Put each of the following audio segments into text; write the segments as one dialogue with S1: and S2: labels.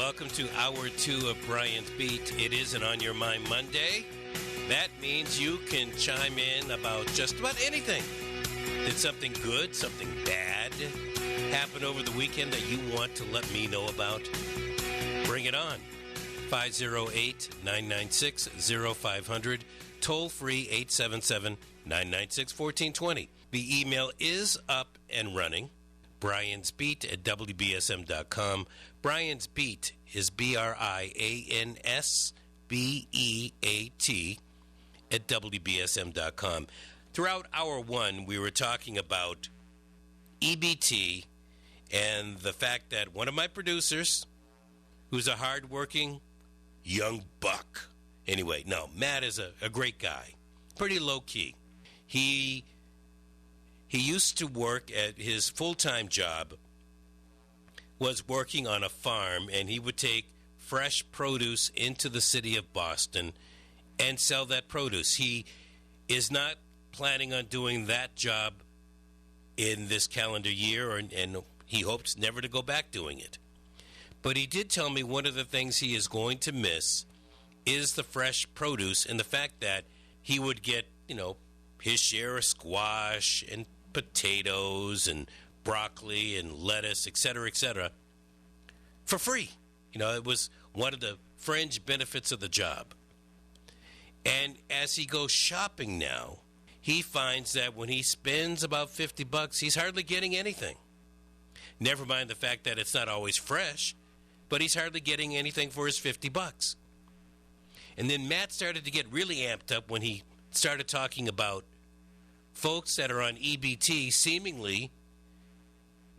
S1: Welcome to Hour 2 of Brian's Beat. It is an On Your Mind Monday. That means you can chime in about just about anything. Did something good, something bad happen over the weekend that you want to let me know about? Bring it on. 508-996-0500. Toll free 877-996-1420. The email is up and running. Brian's Beat at WBSM.com. Brian's Beat is BRIANSBEAT at WBSM.com. Throughout hour one, we were talking about EBT and the fact that one of my producers, who's a hardworking young buck. Anyway, no, Matt is a great guy. Pretty low-key. He used to work at his full-time job, was working on a farm, and he would take fresh produce into the city of Boston and sell that produce. He is not planning on doing that job in this calendar year, and he hopes never to go back doing it. But he did tell me one of the things he is going to miss is the fresh produce and the fact that he would get, his share of squash and potatoes and broccoli and lettuce, et cetera, for free. It was one of the fringe benefits of the job. And as he goes shopping now, he finds that when he spends about $50, he's hardly getting anything. Never mind the fact that it's not always fresh, but he's hardly getting anything for his $50. And then Matt started to get really amped up when he started talking about folks that are on EBT seemingly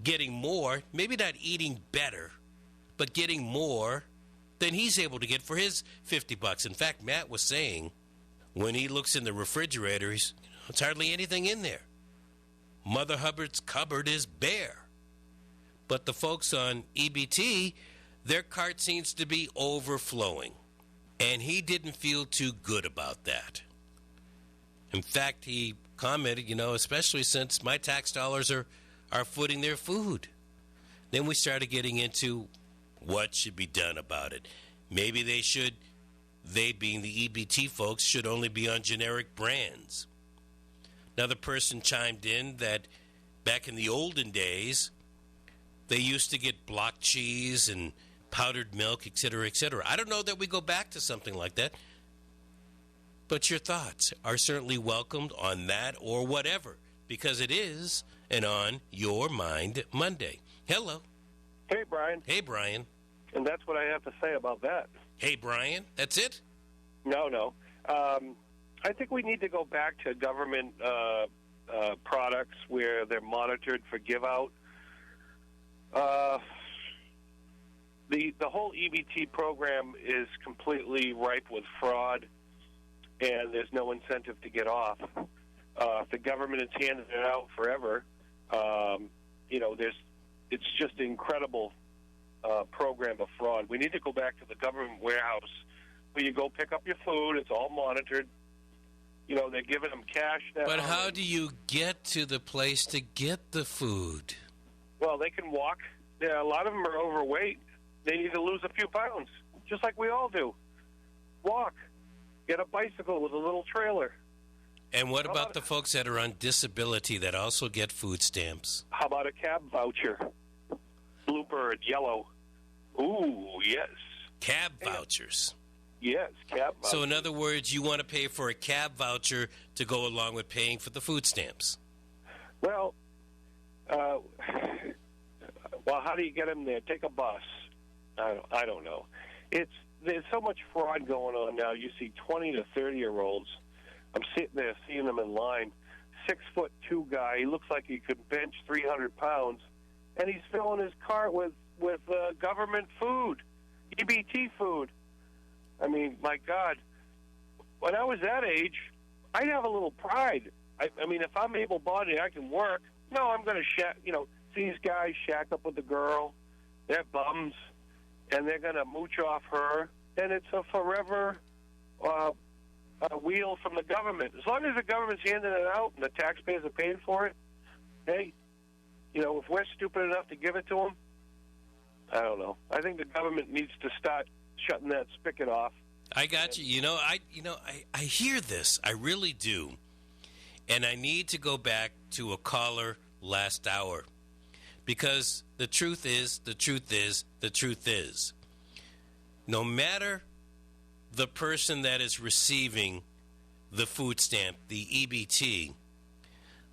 S1: getting more, maybe not eating better, but getting more than he's able to get for his $50. In fact, Matt was saying when he looks in the refrigerator, it's hardly anything in there. Mother Hubbard's cupboard is bare. But the folks on EBT, their cart seems to be overflowing. And he didn't feel too good about that. In fact, he commented, especially since my tax dollars are footing their food. Then we started getting into what should be done about it. Maybe they being the EBT folks, should only be on generic brands. Another person chimed in that back in the olden days, they used to get block cheese and powdered milk, et cetera, et cetera. I don't know that we go back to something like that. But your thoughts are certainly welcomed on that or whatever, because it is an On Your Mind Monday. Hello.
S2: Hey, Brian.
S1: Hey, Brian.
S2: And that's what I have to say about that.
S1: Hey, Brian. That's it?
S2: No. I think we need to go back to government products where they're monitored for give out. The whole EBT program is completely ripe with fraud, and there's no incentive to get off. If the government is handing it out forever, it's just an incredible program of fraud. We need to go back to the government warehouse where you go pick up your food. It's all monitored. They're giving them cash now.
S1: But how do you get to the place to get the food?
S2: Well, they can walk. Yeah, a lot of them are overweight. They need to lose a few pounds, just like we all do. Walk. Get a bicycle with a little trailer.
S1: And what about the folks that are on disability that also get food stamps?
S2: How about a cab voucher? Bluebird, yellow. Ooh, yes.
S1: Cab vouchers.
S2: Yes, cab vouchers.
S1: So in other words, you want to pay for a cab voucher to go along with paying for the food stamps?
S2: Well, how do you get them there? Take a bus. I don't know. There's so much fraud going on now. You see 20 to 30-year-olds. I'm sitting there seeing them in line. 6'2" guy. He looks like he could bench 300 pounds, and he's filling his cart with government food, EBT food. I mean, my God. When I was that age, I'd have a little pride. I mean, if I'm able-bodied, I can work. No, I'm going to see these guys shack up with the girl. They're bums, and they're going to mooch off her, and it's a forever wheel from the government. As long as the government's handing it out and the taxpayers are paying for it, hey, if we're stupid enough to give it to them, I don't know. I think the government needs to start shutting that spigot off.
S1: I got you. I hear this. I really do. And I need to go back to a caller last hour. Because the truth is, no matter the person that is receiving the food stamp, the EBT,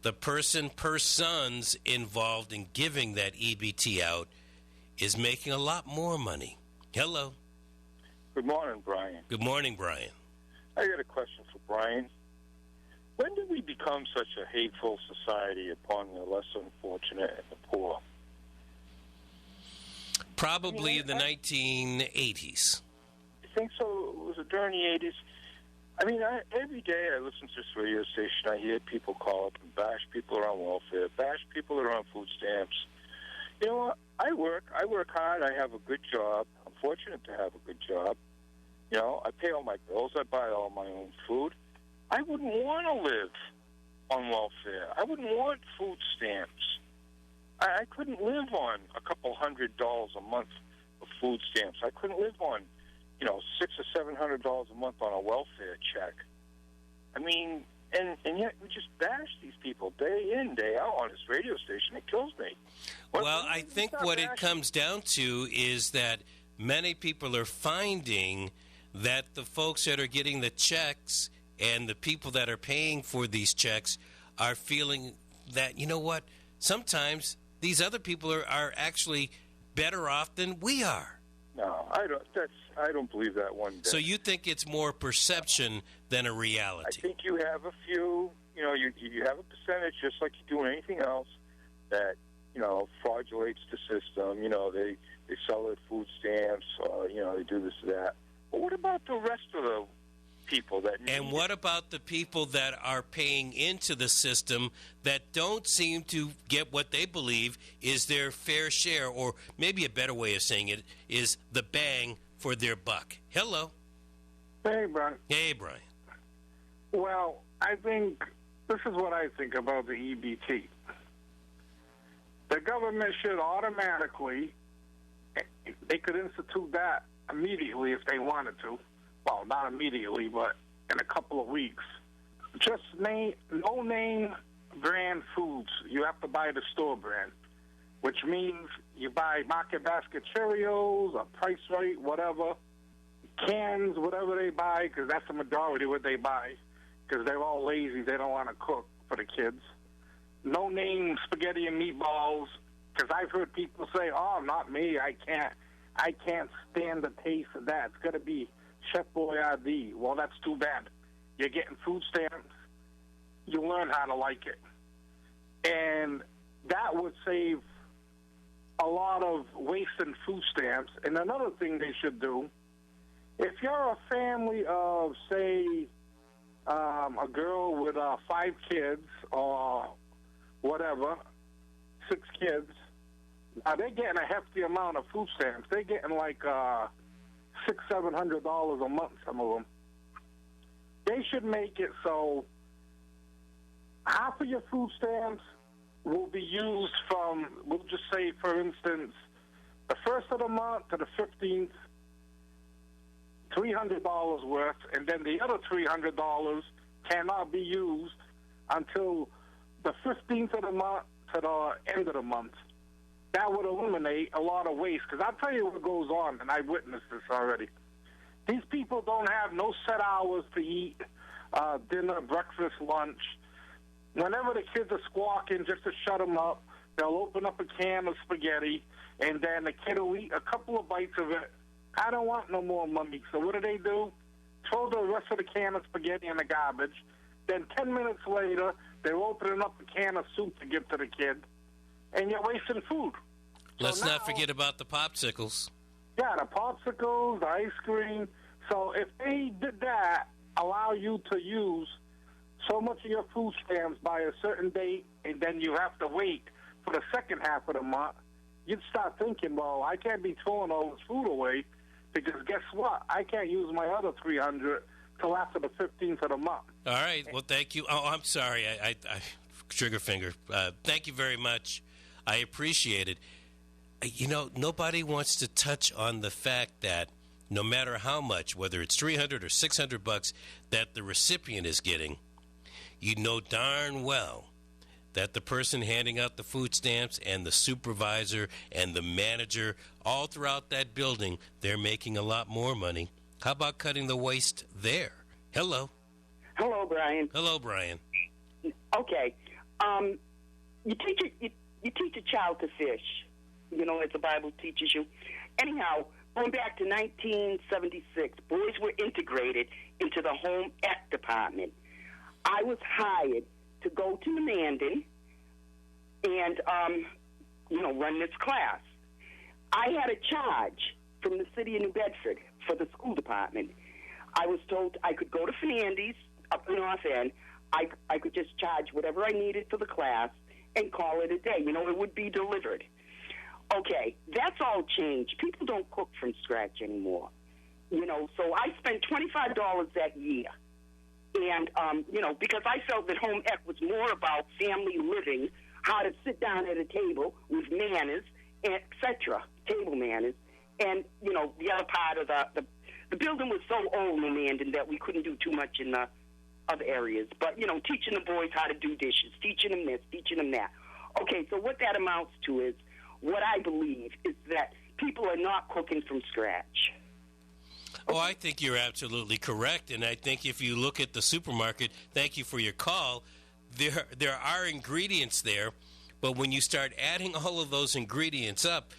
S1: the person's involved in giving that EBT out is making a lot more money. Hello.
S3: Good morning, Brian.
S1: Good morning, Brian.
S3: I got a question for Brian. When did we become such a hateful society upon the less unfortunate and the poor?
S1: Probably in the 1980s.
S3: You think so? Was it during the 80s? I mean, every day I listen to this radio station, I hear people call up and bash people that are on welfare, bash people that are on food stamps. You know what? I work hard. I have a good job. I'm fortunate to have a good job. You know, I pay all my bills. I buy all my own food. I wouldn't want to live on welfare. I wouldn't want food stamps. I couldn't live on a couple $100 a month of food stamps. I couldn't live on, $600 or $700 a month on a welfare check. I mean, and yet we just bash these people day in, day out on this radio station. It kills me.
S1: Well, I think what it comes down to is that many people are finding that the folks that are getting the checks and the people that are paying for these checks are feeling that, you know what, sometimes these other people are actually better off than we are.
S3: No, I don't believe that one bit.
S1: So you think it's more perception than a reality?
S3: I think you have a few, you have a percentage, just like you do anything else, that, fraudulates the system. They sell their food stamps, or, they do this or that. But what about the rest of the people that need
S1: And what about the people that are paying into the system that don't seem to get what they believe is their fair share, or maybe a better way of saying it is the bang for their buck? Hello.
S4: Hey, Brian.
S1: Hey, Brian.
S4: Well, I think this is what I think about the EBT. The government should automatically, they could institute that immediately if they wanted to. Well, not immediately, but in a couple of weeks. Just no-name brand foods. You have to buy the store brand, which means you buy Market Basket Cheerios or Price Right, whatever, cans, whatever they buy, because that's the majority of what they buy, because they're all lazy. They don't want to cook for the kids. No-name spaghetti and meatballs, because I've heard people say, oh, not me, I can't stand the taste of that. It's got to be Chef Boyardee. Well, that's too bad. You're getting food stamps. You learn how to like it. And that would save a lot of waste in food stamps. And another thing they should do, if you're a family of, say, a girl with 5 kids or whatever, 6 kids, they're getting a hefty amount of food stamps. They're getting like $600-700 a month, some of them. They should make it so half of your food stamps will be used from, we'll just say, for instance, the 1st of the month to the 15th, $300 worth, and then the other $300 cannot be used until the 15th of the month to the end of the month. That would eliminate a lot of waste, because I'll tell you what goes on, and I've witnessed this already. These people don't have no set hours to eat, dinner, breakfast, lunch. Whenever the kids are squawking just to shut them up, they'll open up a can of spaghetti, and then the kid will eat a couple of bites of it. I don't want no more, Mummy. So what do? Throw the rest of the can of spaghetti in the garbage. Then 10 minutes later, they're opening up a can of soup to give to the kid, and you're wasting food.
S1: Let's not forget about the popsicles.
S4: Yeah, the popsicles, the ice cream. So if they did that, allow you to use so much of your food stamps by a certain date, and then you have to wait for the second half of the month, you'd start thinking, well, I can't be throwing all this food away, because guess what? I can't use my other $300 till after the 15th of the month.
S1: All right. Well, thank you. Oh, I'm sorry. I trigger finger. Thank you very much. I appreciate it. nobody wants to touch on the fact that no matter how much, whether it's $300 or $600 that the recipient is getting, you know darn well that the person handing out the food stamps and the supervisor and the manager all throughout that building, they're making a lot more money. How about cutting the waste there? Hello.
S5: Hello, Brian.
S1: Hello, Brian.
S5: Okay. You teach a child to fish, as the Bible teaches you. Anyhow, going back to 1976, boys were integrated into the home ec department. I was hired to go to Mandan and, run this class. I had a charge from the city of New Bedford for the school department. I was told I could go to Fernandes up in North End. I could just charge whatever I needed for the class and call it a day. It would be delivered. Okay, that's all changed. People don't cook from scratch anymore. So I spent $25 that year. And, because I felt that home ec was more about family living, how to sit down at a table with manners, etc., table manners. And, the other part of the building was so old in Mandan that we couldn't do too much in the other areas. But, teaching the boys how to do dishes, teaching them this, teaching them that. Okay, so what that amounts to is, what I believe is that people are not cooking from scratch.
S1: Oh, I think you're absolutely correct. And I think if you look at the supermarket, thank you for your call, there are ingredients there. But when you start adding all of those ingredients up,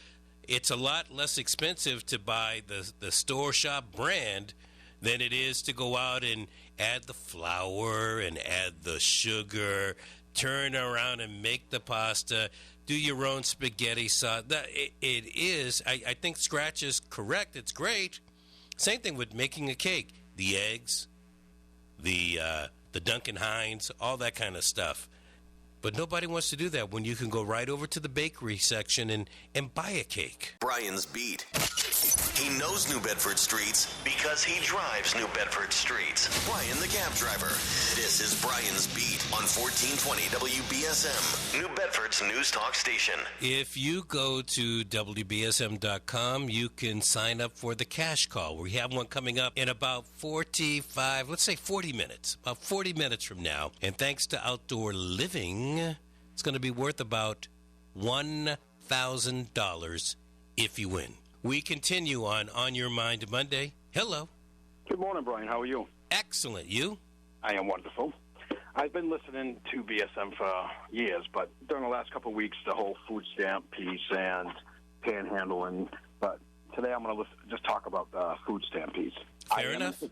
S1: it's a lot less expensive to buy the store shop brand than it is to go out and add the flour and add the sugar, turn around and make the pasta, do your own spaghetti sauce. I think scratch is correct. It's great. Same thing with making a cake. The eggs, the Duncan Hines, all that kind of stuff. But nobody wants to do that when you can go right over to the bakery section and buy a cake.
S6: Brian's Beat. He knows New Bedford streets because he drives New Bedford streets. Brian the cab driver. This is Brian's Beat on 1420 WBSM, New Bedford's news talk station.
S1: If you go to WBSM.com, you can sign up for the cash call. We have one coming up in about 40 minutes. About 40 minutes from now. And thanks to Outdoor Living, it's going to be worth about $1,000 if you win. We continue on Your Mind Monday. Hello.
S7: Good morning, Brian. How are you?
S1: Excellent. You?
S7: I am wonderful. I've been listening to BSM for years, but during the last couple of weeks, the whole food stamp piece and panhandling. But today I'm going to just talk about the food stamp piece.
S1: Fair enough.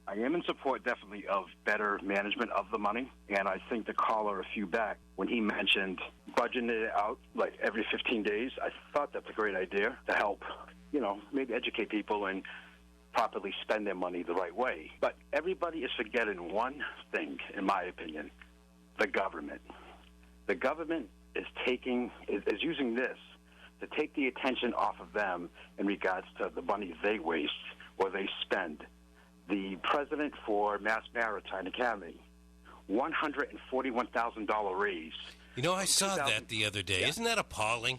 S7: I am in support, definitely, of better management of the money. And I think the caller a few back, when he mentioned budgeting it out like every 15 days, I thought that's a great idea to help, maybe educate people and properly spend their money the right way. But everybody is forgetting one thing, in my opinion, the government. The government is using this to take the attention off of them in regards to the money they waste or they spend. The president for Mass Maritime Academy, $141,000 raise.
S1: I saw that the other day. Yeah. Isn't that appalling?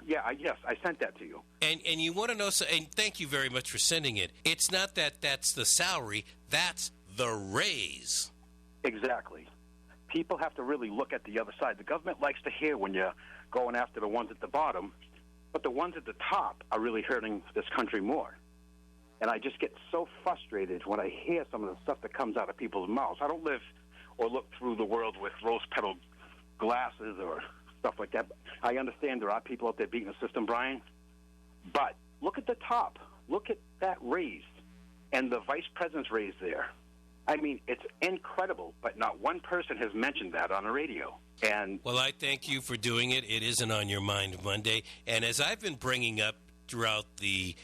S7: Yeah, yes, I sent that to you.
S1: And you want to know, and thank you very much for sending it. It's not that that's the salary, that's the raise.
S7: Exactly. People have to really look at the other side. The government likes to hear when you're going after the ones at the bottom, but the ones at the top are really hurting this country more. And I just get so frustrated when I hear some of the stuff that comes out of people's mouths. I don't live or look through the world with rose-petal glasses or stuff like that. I understand there are people out there beating the system, Brian. But look at the top. Look at that raise and the vice president's raise there. I mean, it's incredible, but not one person has mentioned that on the radio. And
S1: well, I thank you for doing it. It isn't on Your Mind Monday. And as I've been bringing up throughout the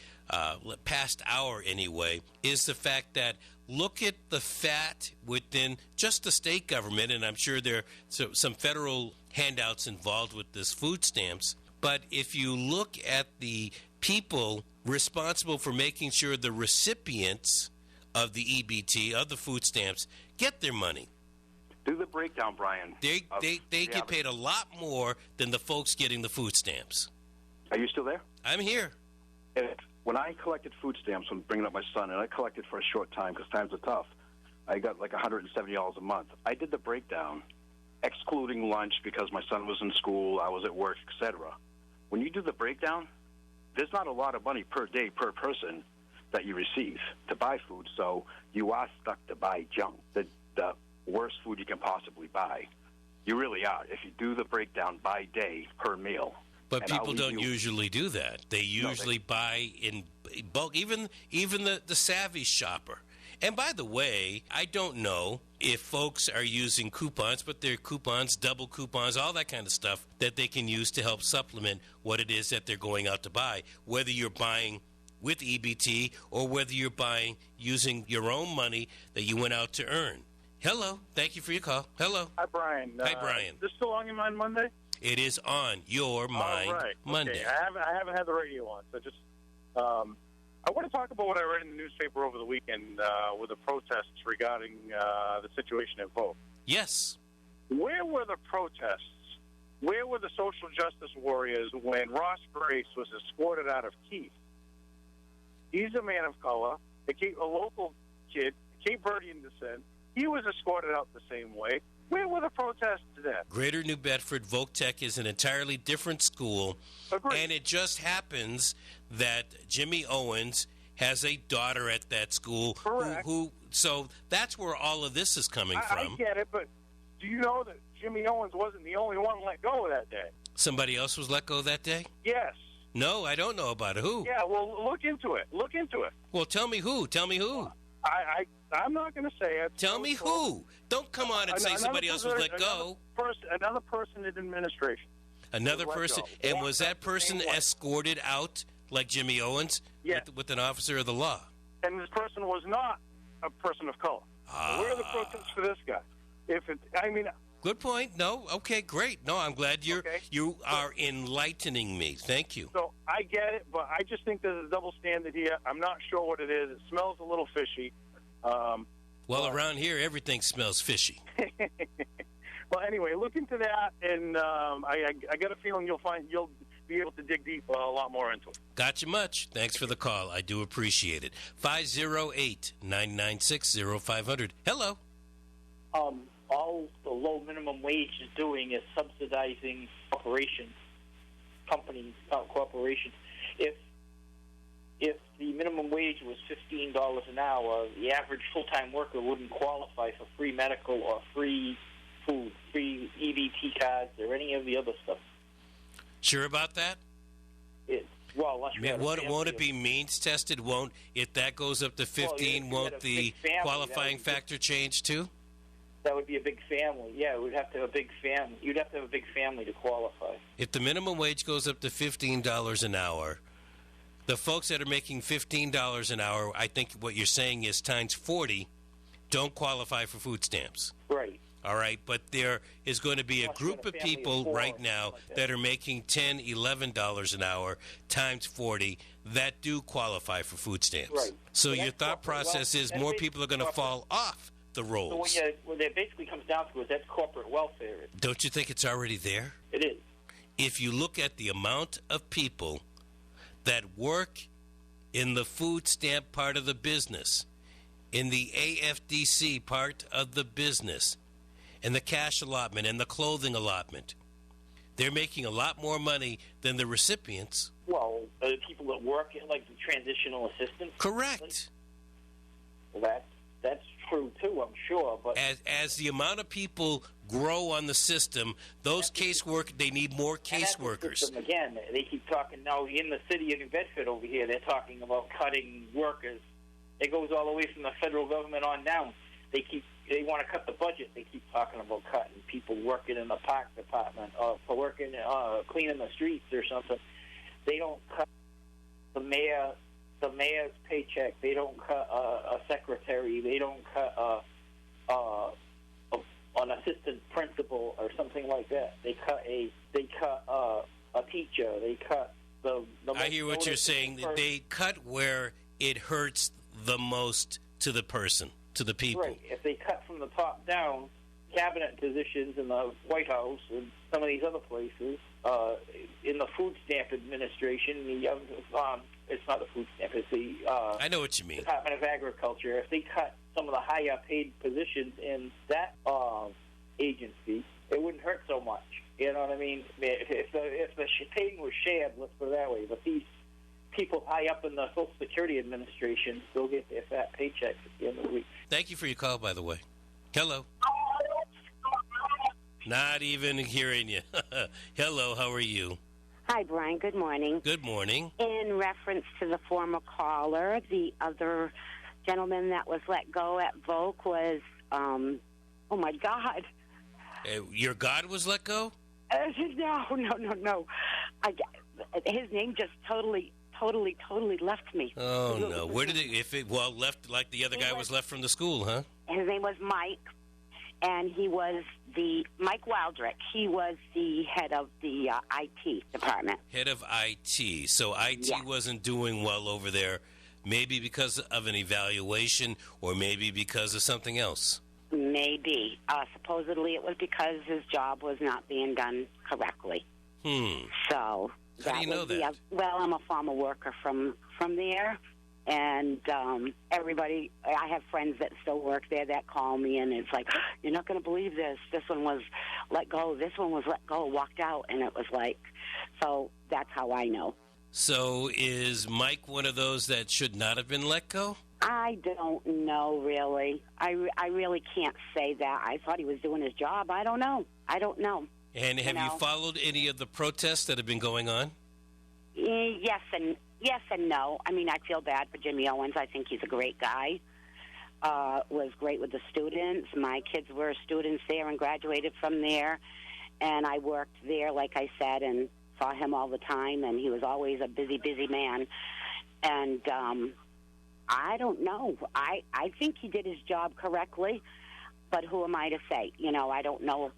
S1: past hour anyway, is the fact that look at the fat within just the state government, and I'm sure there are some federal handouts involved with this food stamps, but if you look at the people responsible for making sure the recipients of the EBT, of the food stamps, get their money.
S7: Do the breakdown, Brian.
S1: They get paid a lot more than the folks getting the food stamps.
S7: Are you still there?
S1: I'm here.
S7: And when I collected food stamps, when bringing up my son, and I collected for a short time because times are tough, I got like $170 a month. I did the breakdown, excluding lunch because my son was in school, I was at work, etc. When you do the breakdown, there's not a lot of money per day per person that you receive to buy food, so you are stuck to buy junk, the worst food you can possibly buy. You really are, if you do the breakdown by day per meal.
S1: But people don't usually do that. They usually buy in bulk, even the savvy shopper. And by the way, I don't know if folks are using coupons, but they're coupons, double coupons, all that kind of stuff that they can use to help supplement what it is that they're going out to buy, whether you're buying with EBT or whether you're buying using your own money that you went out to earn. Hello. Thank you for your call. Hello.
S8: Hi, Brian.
S1: Hi, Brian.
S8: Is this still on your mind Monday?
S1: It is on your mind Monday.
S8: Okay. I haven't had the radio on, so just I want to talk about what I read in the newspaper over the weekend with the protests regarding the situation at Vogue.
S1: Yes.
S8: Where were the protests? Where were the social justice warriors when Ross Grace was escorted out of Keith? He's a man of color, a local kid, Cape Verdean descent. He was escorted out the same way. Where were the protests then?
S1: Greater New Bedford Voc Tech is an entirely different school.
S8: Agreed.
S1: And it just happens that Jimmy Owens has a daughter at that school.
S8: Correct.
S1: So that's where all of this is coming from.
S8: I get it, but do you know that Jimmy Owens wasn't the only one let go that day?
S1: Somebody else was let go that day?
S8: Yes.
S1: No, I don't know about it. Who?
S8: Yeah, well, look into it.
S1: Well, tell me who.
S8: I'm not going to say it.
S1: Tell me who. Don't come on and say somebody else was let go.
S8: Another person in administration.
S1: Another person? And was that person escorted out like Jimmy Owens?
S8: Yes.
S1: With an officer of the law?
S8: And this person was not a person of color. Where are the protests for this guy?
S1: Good point. No. Okay, great. No, I'm glad you are enlightening me. Thank you.
S8: So I get it, but I just think there's a double standard here. I'm not sure what it is. It smells a little fishy.
S1: Well, around here, everything smells fishy.
S8: Well, anyway, look into that, and I got a feeling you'll be able to dig deep a lot more into it.
S1: Gotcha much. Thanks for the call. I do appreciate it. 508-996-0500. Hello.
S9: All the low minimum wage is doing is subsidizing corporations. If the minimum wage was $15 an hour, the average full-time worker wouldn't qualify for free medical or free food, free EBT cards, or any of the other stuff.
S1: Sure about that? Won't it be means tested? If that goes up to 15, won't the qualifying factor change too?
S9: That would be a big family. Yeah, we'd have to have a big family. You'd have to have a big family to qualify.
S1: If the minimum wage goes up to $15 an hour, the folks that are making $15 an hour, I think what you're saying is times 40, don't qualify for food stamps.
S9: Right.
S1: All right, but there is going to be a group of people right now that are making $10, $11 an hour times 40 that do qualify for food stamps.
S9: Right.
S1: So your thought process is more people are going to fall off the rolls.
S9: So what it basically comes down to is that's corporate welfare.
S1: Don't you think it's already there?
S9: It is.
S1: If you look at the amount of people that work in the food stamp part of the business, in the AFDC part of the business, and the cash allotment and the clothing allotment, they're making a lot more money than the recipients.
S9: Well, the people that work in, like the transitional assistants.
S1: Correct.
S9: Well, that's true too, I'm sure. But
S1: as the amount of people grow on the system, those they need more caseworkers.
S9: Again, they keep talking now in the city of New Bedford over here. They're talking about cutting workers. It goes all the way from the federal government on down. They want to cut the budget. They keep talking about cutting people working in the park department or for working cleaning the streets or something. They don't cut the mayor's paycheck. They don't cut a secretary. They don't cut an assistant principal or something like that. They cut a teacher. They cut the
S1: I hear what you're saying. They cut where it hurts the most to the person, to the people.
S9: Right. If they cut from the top down, cabinet positions in the White House and some of these other places, in the food stamp administration, it's not the food stamp, it's the
S1: I know what you mean.
S9: Department of Agriculture. If they cut some of the higher paid positions in that agency, it wouldn't hurt so much. You know what I mean? If the thing was shared, let's put it that way, but these people high up in the Social Security Administration still get their fat paychecks at the end of the week.
S1: Thank you for your call, by the way. Hello. Not even hearing you. Hello, how are you?
S10: Hi, Brian. Good morning.
S1: Good morning.
S10: In reference to the former caller, the other gentleman that was let go at Volk was, oh, my God.
S1: Your God was let go?
S10: No. His name just totally left me.
S1: Oh, no. Where did it, left like the other guy was left from the school, huh?
S10: His name was Mike, and he was Mike Waldrick. He was the head of the IT department.
S1: Head of IT. So IT wasn't doing well over there, maybe because of an evaluation or maybe because of something else.
S10: Maybe. Supposedly it was because his job was not being done correctly. So
S1: how do you know that?
S10: Well, I'm a former worker from there, and everybody, I have friends that still work there that call me, and it's like, you're not going to believe this. This one was let go. This one was let go, walked out, and it was like, so that's how I know.
S1: So is Mike one of those that should not have been let go?
S10: I don't know, really. I really can't say that. I thought he was doing his job. I don't know.
S1: And have you followed any of the protests that have been going on?
S10: Yes and no. I mean, I feel bad for Jimmy Owens. I think he's a great guy. Was great with the students. My kids were students there and graduated from there. And I worked there, like I said, and saw him all the time. And he was always a busy, busy man. And I don't know. I think he did his job correctly. But who am I to say? I don't know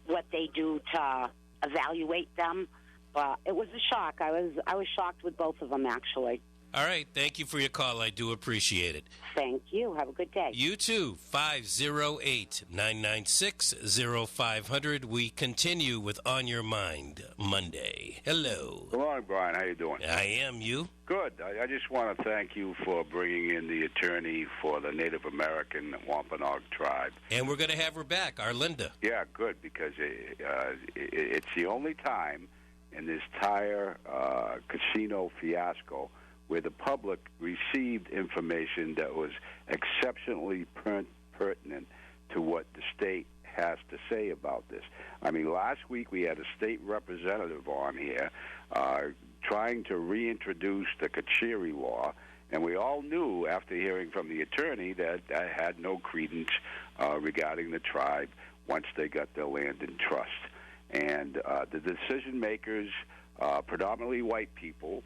S10: what they do to evaluate them. But it was a shock. I was shocked with both of them, actually.
S1: All right. Thank you for your call. I do appreciate it.
S10: Thank you. Have a good day.
S1: You too. 508-996-0500. We continue with On Your Mind Monday. Hello.
S11: Good morning, Brian. How you doing?
S1: I am. You?
S11: Good. I just want to thank you for bringing in the attorney for the Native American Wampanoag tribe.
S1: And we're going to have her back, our Linda.
S11: Yeah, good, because it's the only time in this entire casino fiasco where the public received information that was exceptionally pertinent to what the state has to say about this. I mean, last week we had a state representative on here trying to reintroduce the Kachiri law, and we all knew after hearing from the attorney that that had no credence regarding the tribe once they got their land in trust. And the decision makers, predominantly white people,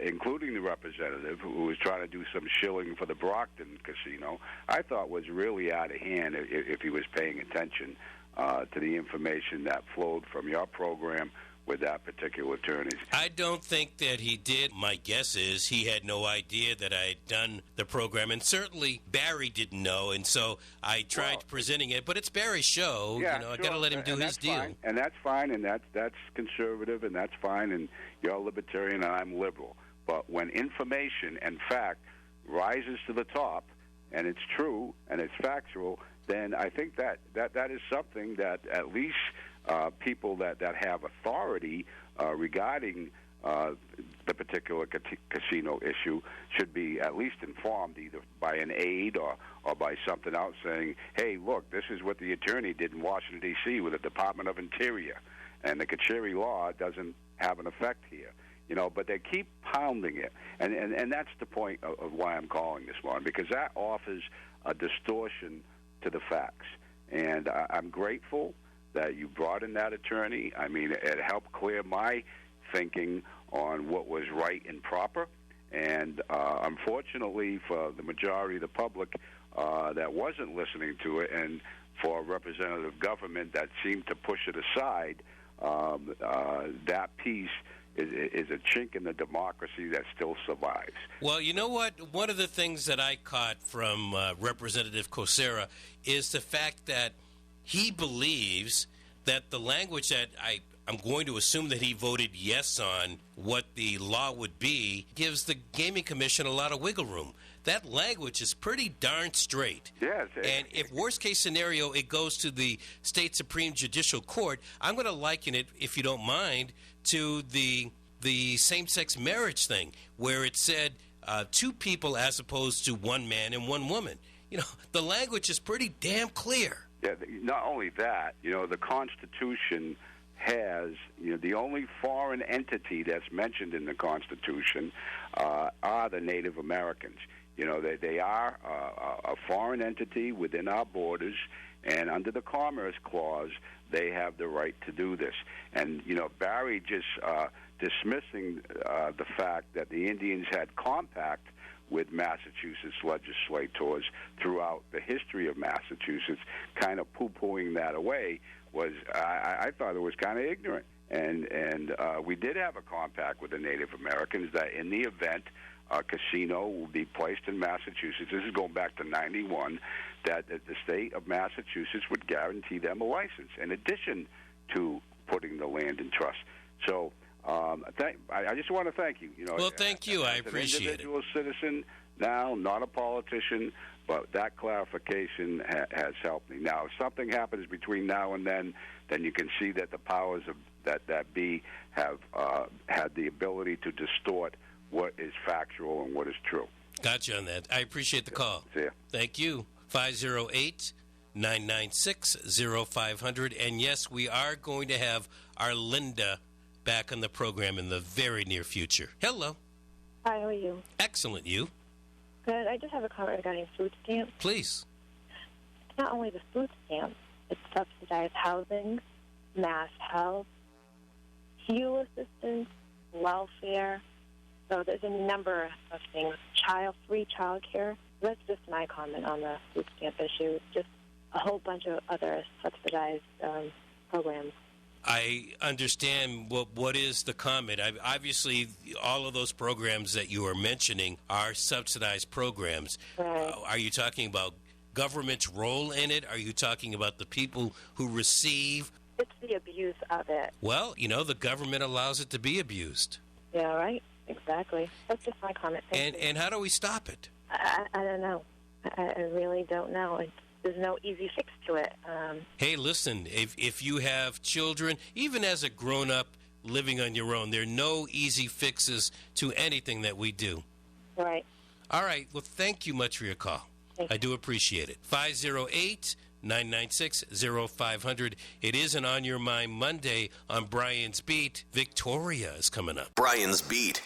S11: including the representative who was trying to do some shilling for the Brockton casino, I thought was really out of hand if he was paying attention to the information that flowed from your program with that particular attorney.
S1: I don't think that he did. My guess is he had no idea that I had done the program, and certainly Barry didn't know, and so I tried presenting it. But it's Barry's show.
S11: Yeah,
S1: I got to let him do his deal.
S11: Fine. And that's fine, and that's conservative, and that's fine, and you're libertarian, and I'm liberal. But when information and fact rises to the top, and it's true, and it's factual, then I think that is something that at least people that have authority regarding the particular casino issue should be at least informed either by an aide or by something else saying, hey, look, this is what the attorney did in Washington, D.C. with the Department of Interior, and the Kachiri law doesn't have an effect here. But they keep pounding it, and that's the point of why I'm calling this morning, because that offers a distortion to the facts. And I'm grateful that you brought in that attorney. I mean, it helped clear my thinking on what was right and proper. And unfortunately for the majority of the public that wasn't listening to it, and for representative government that seemed to push it aside, that piece is a chink in the democracy that still survives.
S1: Well, you know what? One of the things that I caught from Representative Cosera is the fact that he believes that the language that I'm going to assume that he voted yes on what the law would be, gives the Gaming Commission a lot of wiggle room. That language is pretty darn straight.
S11: Yes.
S1: And if worst case scenario, it goes to the state Supreme Judicial Court, I'm going to liken it, if you don't mind, to the same-sex marriage thing, where it said 2 people as opposed to 1 man and 1 woman. You know, the language is pretty damn clear.
S11: Yeah, not only that, you know, the Constitution has, you know, the only foreign entity that's mentioned in the Constitution are the Native Americans. You know, they are a foreign entity within our borders, and under the Commerce Clause, they have the right to do this. And, you know, Barry just dismissing the fact that the Indians had compact with Massachusetts legislators throughout the history of Massachusetts, kind of poo-pooing that away, was I thought it was kind of ignorant. And we did have a compact with the Native Americans that in the event a casino will be placed in Massachusetts, this is going back to 91, that the state of Massachusetts would guarantee them a license in addition to putting the land in trust. So I just want to thank you. You know,
S1: well, thank you. I appreciate it.
S11: As an individual citizen now, not a politician, but that clarification has helped me. Now, if something happens between now and then you can see that the powers of that be have had the ability to distort what is factual and what is true.
S1: Gotcha on that. I appreciate the call.
S11: See ya.
S1: Thank you. 508-996-0500. And yes, we are going to have our Linda back on the program in the very near future. Hello.
S12: Hi, how are you?
S1: Excellent. You?
S12: Good. I just have a comment regarding food stamps.
S1: Please.
S12: It's not only the food stamps, it's subsidized housing, mass health, fuel assistance, welfare. So there's a number of things. Free child care. That's just my comment on the food stamp issue. It's just a whole bunch of other subsidized programs.
S1: I understand what is the comment. Obviously, all of those programs that you are mentioning are subsidized programs.
S12: Right.
S1: Are you talking about government's role in it? Are you talking about the people who receive?
S12: It's the abuse of it.
S1: Well, you know, the government allows it to be abused.
S12: Yeah, right? Exactly. That's just my comment. Thank you.
S1: And how do we stop it?
S12: I don't know. I really don't know. There's no easy fix to it.
S1: Hey, listen, if you have children, even as a grown-up living on your own, there are no easy fixes to anything that we do.
S12: Right.
S1: All right. Well, thank you much for your call. I do appreciate it. 508-996-0500. It is an On Your Mind Monday on Brian's Beat. Victoria is coming up.
S6: Brian's Beat.